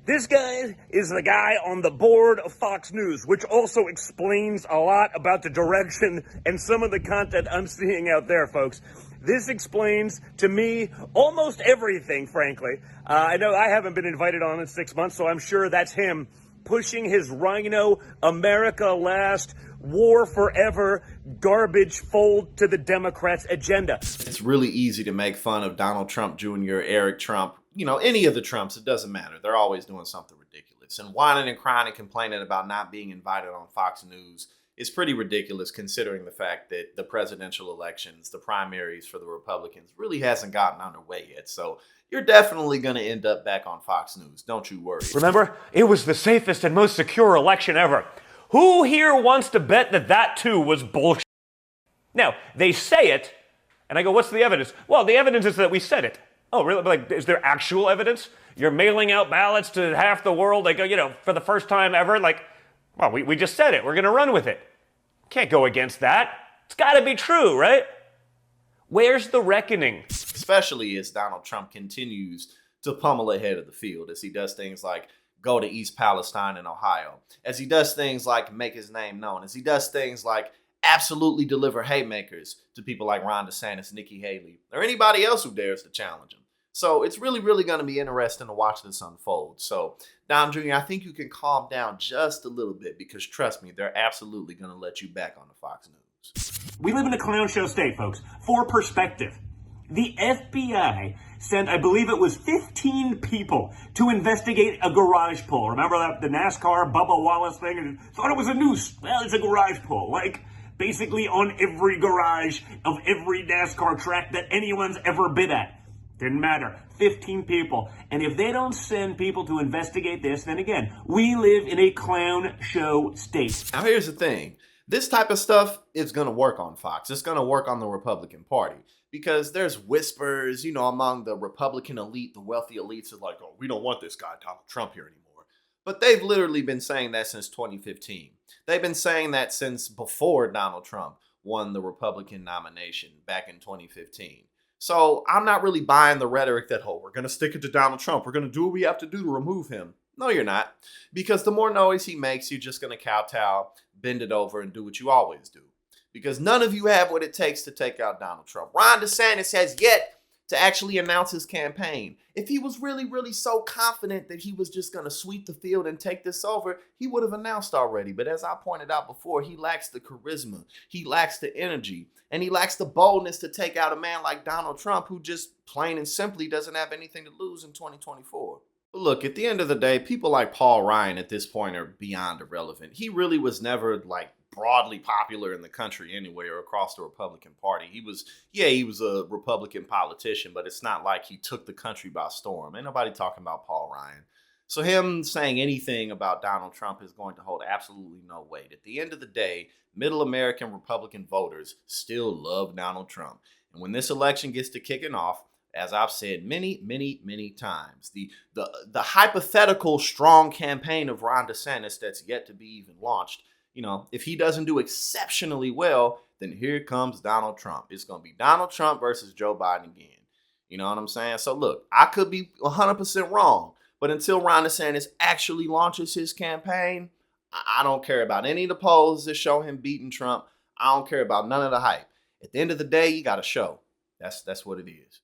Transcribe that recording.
This guy is the guy on the board of Fox News, which also explains a lot about the direction and some of the content I'm seeing out there, folks. This explains to me almost everything, frankly. I know I haven't been invited on in 6 months, so I'm sure that's him pushing his Rhino, America Last, War Forever, garbage fold to the Democrats' agenda. It's really easy to make fun of Donald Trump Jr., Eric Trump, any of the Trumps. It doesn't matter. They're always doing something ridiculous. And whining and crying and complaining about not being invited on Fox News is pretty ridiculous considering the fact that the presidential elections, the primaries for the Republicans, really hasn't gotten underway yet. So you're definitely going to end up back on Fox News. Don't you worry. Remember, it was the safest and most secure election ever. Who here wants to bet that that too was bullshit? Now, they say it, and I go, what's the evidence? Well, the evidence is that we said it. Oh, really? Like, is there actual evidence? You're mailing out ballots to half the world, like, for the first time ever? Like, well, we just said it. We're going to run with it. Can't go against that. It's got to be true, right? Where's the reckoning? Especially as Donald Trump continues to pummel ahead of the field, as he does things like go to East Palestine in Ohio, as he does things like make his name known, as he does things like absolutely deliver haymakers to people like Ron DeSantis, Nikki Haley, or anybody else who dares to challenge him. So it's really, really going to be interesting to watch this unfold. So, Dom Jr., I think you can calm down just a little bit because, trust me, they're absolutely going to let you back on the Fox News. We live in a clown show state, folks. For perspective, the FBI sent, I believe it was 15 people to investigate a garage pull. Remember that the NASCAR Bubba Wallace thing? And thought it was a noose. Well, it's a garage pull. Like, basically on every garage of every NASCAR track that anyone's ever been at. Didn't matter. 15 people. And if they don't send people to investigate this, then again, we live in a clown show state. Now, here's the thing. This type of stuff is going to work on Fox. It's going to work on the Republican Party because there's whispers, among the Republican elite, the wealthy elites is like, oh, we don't want this guy, Donald Trump, here anymore. But they've literally been saying that since 2015. They've been saying that since before Donald Trump won the Republican nomination back in 2015. So I'm not really buying the rhetoric that, oh, we're going to stick it to Donald Trump. We're going to do what we have to do to remove him. No, you're not. Because the more noise he makes, you're just going to kowtow, bend it over, and do what you always do. Because none of you have what it takes to take out Donald Trump. Ron DeSantis has yet to actually announce his campaign. If he was really, really so confident that he was just going to sweep the field and take this over, he would have announced already. But as I pointed out before, he lacks the charisma, he lacks the energy, and he lacks the boldness to take out a man like Donald Trump, who just plain and simply doesn't have anything to lose in 2024. But look, at the end of the day, people like Paul Ryan at this point are beyond irrelevant. He really was never broadly popular in the country anyway or across the Republican Party. He was a Republican politician, but it's not like he took the country by storm. Ain't nobody talking about Paul Ryan. So him saying anything about Donald Trump is going to hold absolutely no weight. At the end of the day, middle American Republican voters still love Donald Trump. And when this election gets to kicking off, as I've said many, many, many times, the hypothetical strong campaign of Ron DeSantis that's yet to be even launched, if he doesn't do exceptionally well, then here comes Donald Trump. It's going to be Donald Trump versus Joe Biden again. You know what I'm saying? So look, I could be 100% wrong, but until Ron DeSantis actually launches his campaign, I don't care about any of the polls that show him beating Trump. I don't care about none of the hype. At the end of the day, you got to show. That's what it is.